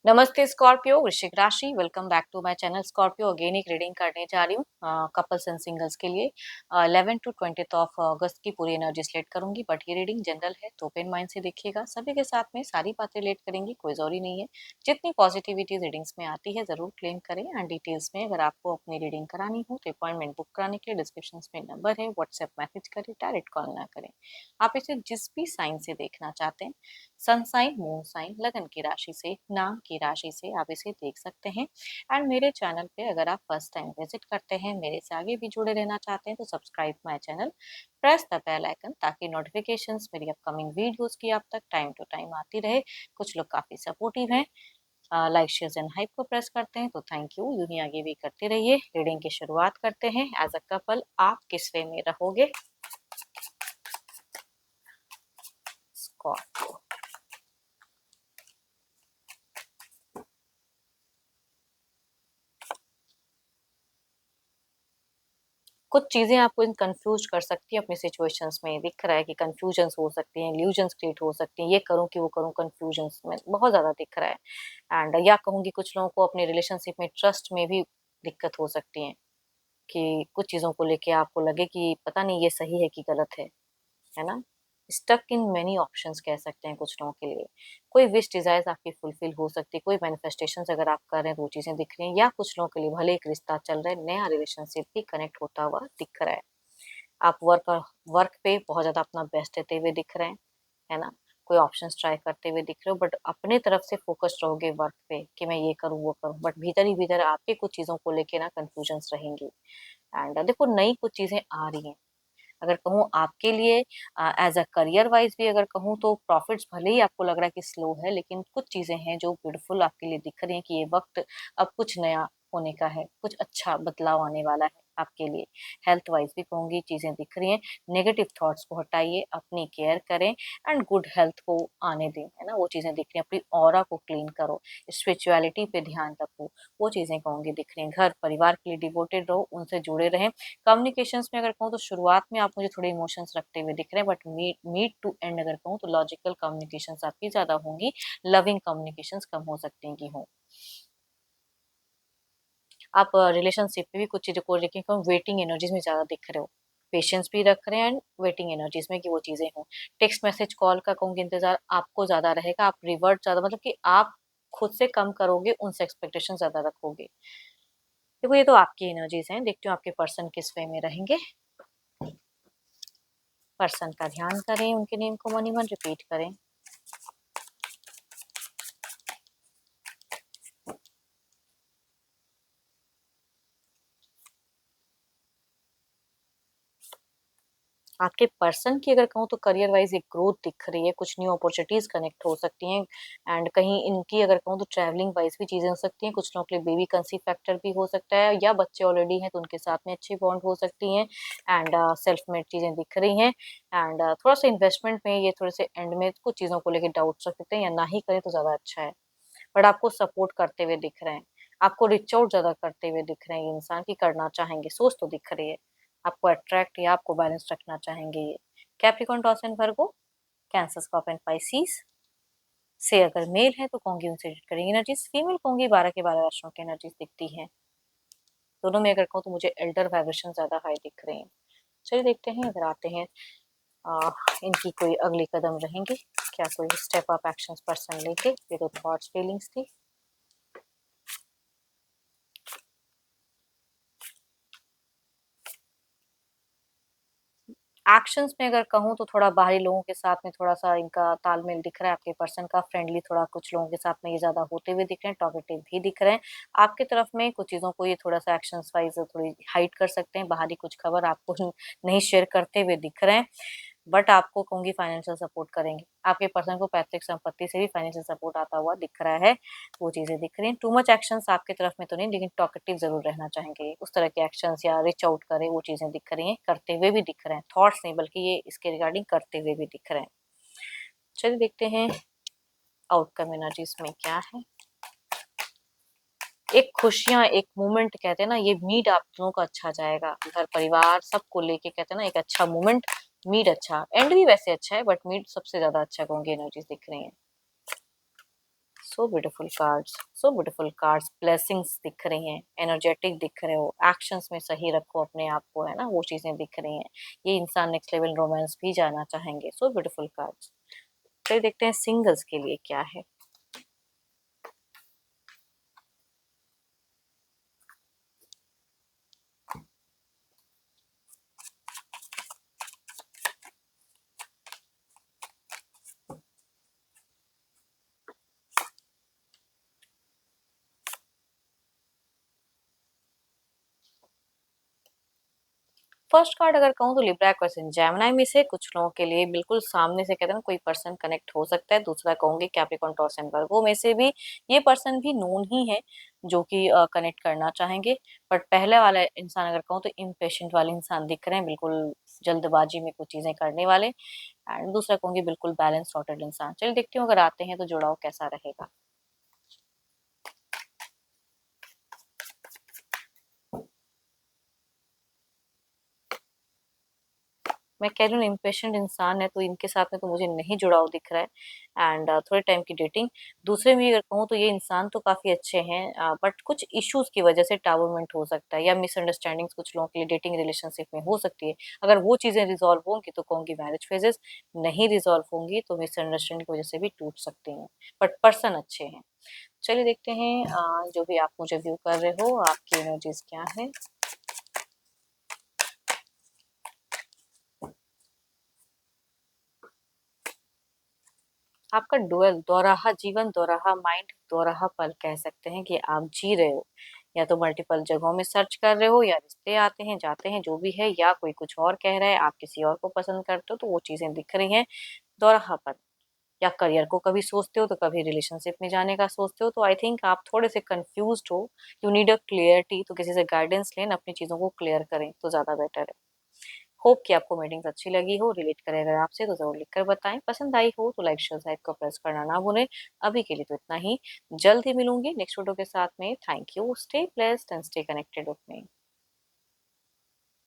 नमस्ते स्कॉर्पियो, वृश्चिक राशि। Welcome back to my channel Scorpio. Again एक रीडिंग करने जा रही हूँ कपल्स एंड सिंगल्स के लिए 11 टू 20 ऑफ अगस्त की पूरी एनर्जी सेलेक्ट करूंगी, बट ये रीडिंग जनरल है तो ओपन माइंड से देखिएगा। सभी के साथ में सारी बातें रिलेट करेंगी, कोई जरूरी नहीं है। जितनी पॉजिटिविटी रीडिंग्स में आती है जरूर क्लेम करें। एंड डिटेल्स में अगर आपको अपनी रीडिंग करानी हो तो अपॉइंटमेंट बुक कराने के लिए डिस्क्रिप्शन में नंबर है, व्हाट्सएप मैसेज करें, डायरेक्ट कॉल ना करें। आप इसे जिस भी साइन से देखना चाहते हैं, सन साइन, मून साइन, लगन की राशि से, नाम की राशि से आप इसे देख सकते हैं। एंड मेरे चैनल पे अगर आप फर्स्ट टाइम विजिट करते हैं, मेरे से आगे भी जुड़े रहना चाहते हैं तो subscribe my channel, press the bell icon ताकि नोटिफिकेशंस मेरी अपकमिंग वीडियोस की आप तक टाइम टू टाइम आती रहे। कुछ लोग काफी सपोर्टिव हैं, लाइक शेयर एंड हाइप को प्रेस करते हैं तो थैंक यू। यूं ही आगे भी करते रहिए। रीडिंग की शुरुआत करते हैं। एज अ कपल आप किस वे में रहोगे? स्कॉर्पियो। कुछ चीजें आपको इन कंफ्यूज कर सकती है अपनी सिचुएशंस में। दिख रहा है कि कंफ्यूजन्स हो सकती हैं, इल्यूजन्स क्रिएट हो सकती हैं, ये करूं कि वो करूं, कंफ्यूजन्स में बहुत ज्यादा दिख रहा है। एंड या कहूंगी कुछ लोगों को अपने रिलेशनशिप में ट्रस्ट में भी दिक्कत हो सकती है कि कुछ चीजों को लेके आपको लगे कि पता नहीं ये सही है कि गलत है ना। स्टक इन मेनी ऑप्शंस कह सकते हैं कुछ लोगों के लिए। कोई विश डिजायर्स आपकी फुलफिल हो सकती है, कोई मैनिफेस्टेशन अगर आप कर रहे हैं तो वो चीजें दिख रही हैं। या कुछ लोगों के लिए भले एक रिश्ता चल रहा है, नया रिलेशनशिप भी कनेक्ट होता हुआ दिख रहा है। आप वर्क पे बहुत ज्यादा अपना बेस्ट देते हुए दिख रहे हैं, है ना। कोई ऑप्शंस ट्राई करते हुए दिख रहे हो, बट अपने तरफ से फोकस रहोगे वर्क पे कि मैं ये करूँ वो करूँ, बट भीतर ही भीतर आपके कुछ चीजों को लेके ना कंफ्यूजन्स रहेंगी। एंड देखो, नई कुछ चीजें आ रही हैं। अगर कहूँ आपके लिए एज अ करियर वाइज भी अगर कहूँ तो प्रॉफिट्स भले ही आपको लग रहा है कि स्लो है, लेकिन कुछ चीजें हैं जो ब्यूटीफुल आपके लिए दिख रही हैं कि ये वक्त अब कुछ नया होने का है, कुछ अच्छा बदलाव आने वाला है आपके लिए। हेल्थ वाइज भी कहूंगी चीजें दिख रही हैं। नेगेटिव थॉट्स को हटाइए, अपनी केयर करें एंड गुड हेल्थ को आने दें, है ना। वो चीजें दिख रही हैं। अपनी ऑरा को क्लीन करो, स्पिरिचुअलिटी पे ध्यान रखो, वो चीजें कहूंगी दिख रही हैं। घर परिवार के लिए डिवोटेड रहो, उनसे जुड़े रहें। कम्युनिकेशंस में अगर कहूँ तो शुरुआत में आप मुझे थोड़े इमोशंस रखते हुए दिख रहे हैं, बट मीट टू एंड अगर कहूँ तो लॉजिकल कम्युनिकेशंस आपकी ज्यादा होंगी। लविंग कम्युनिकेशंस कम हो सकते हैं कि हो। आप रिलेशनशिप में भी कुछ चीजों को लेकर वेटिंग एनर्जीज में ज्यादा दिख रहे हो। पेशेंस भी रख रहे हैं एंड वेटिंग एनर्जीज में कि वो चीजें हों। टेक्स्ट मैसेज कॉल का कहूँगी इंतजार आपको ज्यादा रहेगा। आप रिवर्ट ज्यादा, मतलब कि आप खुद से कम करोगे, उनसे एक्सपेक्टेशन ज्यादा रखोगे। देखो, ये तो आपकी एनर्जीज हैं। देखती हूँ आपके पर्सन किस वे में रहेंगे। पर्सन का ध्यान करें, उनके नेम को मन ही मन रिपीट करें। आपके पर्सन की अगर कहूँ तो करियर वाइज एक ग्रोथ दिख रही है, कुछ न्यू अपॉर्चुनिटीज कनेक्ट हो सकती हैं। एंड कहीं इनकी अगर कहूँ तो ट्रैवलिंग वाइज भी चीजें हो सकती हैं। कुछ लोगों के लिए बेबी कंसीव फैक्टर भी हो सकता है, या बच्चे ऑलरेडी हैं तो उनके साथ में अच्छी बॉन्ड हो सकती हैं। एंड सेल्फ मेड चीजें दिख रही हैं। एंड थोड़ा सा इन्वेस्टमेंट में ये थोड़े से एंड में कुछ चीजों को लेकर डाउट रख सकते हैं, या ना ही करें तो ज्यादा अच्छा है। बट आपको सपोर्ट करते हुए दिख रहे हैं, आपको रिच आउट ज्यादा करते हुए दिख रहे हैं। ये इंसान की करना चाहेंगे, सोच तो दिख रही है। आपको अट्रैक्ट या आपको बैलेंस रखना चाहेंगे ये। Capricorn, toss and Virgo, cancer, Scorpio and Pisces से अगर मेल है तो कहूंगी उनसे रिलेट करेंगे एनर्जीज। फीमेल कहूंगी 12 के 12 राशियों की एनर्जीज दिखती हैं। दोनों में अगर कहूँ तो मुझे एल्डर वाइब्रेशन ज्यादा हाई दिख रहे हैं। चलिए देखते हैं, अगर आते हैं इनकी कोई अगली कदम रहेंगे, क्या कोई स्टेप अप एक्शन पर्सन लेंगे। ये तो थॉट्स फीलिंग्स थी। एक्शंस में अगर कहूँ तो थोड़ा बाहरी लोगों के साथ में थोड़ा सा इनका तालमेल दिख रहा है। आपके पर्सन का फ्रेंडली थोड़ा कुछ लोगों के साथ में ये ज्यादा होते हुए दिख रहे हैं, टॉकेटिव भी दिख रहे हैं। आपके तरफ में कुछ चीजों को ये थोड़ा सा एक्शंस वाइज थोड़ी हाइड कर सकते हैं, बाहरी कुछ खबर आपको नहीं शेयर करते हुए दिख रहे हैं। बट आपको कहूंगी फाइनेंशियल सपोर्ट करेंगे। आपके पर्सन को पैतृक संपत्ति से भी फाइनेंशियल सपोर्ट आता हुआ दिख रहा है, वो चीजें दिख रही हैं। टू मच एक्शंस आपके तरफ में तो नहीं, लेकिन टॉकेटिव जरूर रहना चाहेंगे। उस तरह के एक्शंस या रिच आउट करे, वो चीजें दिख रही हैं, करते हुए भी दिख रहे हैं। थॉट्स नहीं बल्कि ये इसके रिगार्डिंग करते हुए भी दिख रहे हैं। चलिए देखते हैं आउटकम एनर्जीज में क्या है। एक खुशियां, एक मोमेंट कहते हैं ना, ये मीट आप दोनों का अच्छा जाएगा। घर परिवार सबको लेके कहते हैं ना, एक अच्छा मोमेंट। मीट अच्छा, एंड भी वैसे अच्छा है, बट मीट सबसे ज्यादा अच्छा कहूंगी एनर्जीज दिख रही है। सो ब्यूटीफुल कार्ड्स, ब्लेसिंग्स दिख रही हैं, एनर्जेटिक दिख रहे हो, एक्शंस में सही रखो अपने आप को, है ना, वो चीजें दिख रही हैं। ये इंसान नेक्स्ट लेवल रोमांस भी जाना चाहेंगे। So beautiful cards. फिर देखते हैं सिंगल्स के लिए क्या है। फर्स्ट कार्ड अगर कहूँ तो लिब्रा क्वेश्चन जेमिनी में से कुछ लोगों के लिए बिल्कुल सामने से कहते हैं ना कोई पर्सन कनेक्ट हो सकता है। दूसरा कहूंगी कैप्रिकॉर्न टॉरस एंड वर्गो में से भी ये पर्सन भी नोन ही है जो कि कनेक्ट करना चाहेंगे। बट पहले वाला इंसान अगर कहूँ तो इम्पेशेंट वाले इंसान दिख रहे हैं, बिल्कुल जल्दबाजी में कुछ चीजें करने वाले। एंड दूसरा कहूंगी बिल्कुल बैलेंस सॉर्टेड इंसान। चलिए देखती हूँ अगर आते हैं तो जुड़ाव कैसा रहेगा। मैं कह रही हूँ इम्पेशेंट इंसान है तो इनके साथ में तो मुझे नहीं जुड़ाव दिख रहा है। एंड थोड़े टाइम की डेटिंग। दूसरे में अगर कहूँ तो ये इंसान तो काफी अच्छे हैं, बट कुछ इश्यूज की वजह से टावरमेंट हो सकता है या मिसअंडरस्टैंडिंग्स कुछ लोगों के लिए डेटिंग रिलेशनशिप में हो सकती है। अगर वो चीजें रिजॉल्व होंगी तो कहूंगी मैरिज फेजेस, नहीं रिजॉल्व होंगी तो मिसअंडरस्टैंडिंग की वजह से भी टूट सकती हैं। बट पर्सन अच्छे हैं। चलिए देखते हैं जो भी आप मुझे व्यू कर रहे हो आपकी एनर्जीज क्या है। आपका डुअल दोराहा जीवन, दोराहा माइंड, दोराहा पल कह सकते हैं कि आप जी रहे हो। या तो मल्टीपल जगहों में सर्च कर रहे हो, या रिश्ते आते हैं जाते हैं जो भी है, या कोई कुछ और कह रहा है, आप किसी और को पसंद करते हो तो वो चीजें दिख रही हैं। दोराहापन। या करियर को कभी सोचते हो तो कभी रिलेशनशिप में जाने का सोचते हो, तो आई थिंक आप थोड़े से कंफ्यूज्ड हो। यू नीड अ क्लियरिटी, तो किसी से गाइडेंस लें, अपनी चीजों को क्लियर करें तो ज्यादा बेटर है। होप कि आपको मीटिंग्स अच्छी लगी हो, रिलेट करे अगर आपसे तो जरूर लिखकर बताएं। पसंद आई हो तो लाइक शेयर साइट को प्रेस करना ना भूलें। अभी के लिए तो इतना ही। जल्द ही मिलूंगी नेक्स्ट वीडियो के साथ में। Thank you. Stay blessed and stay connected with me.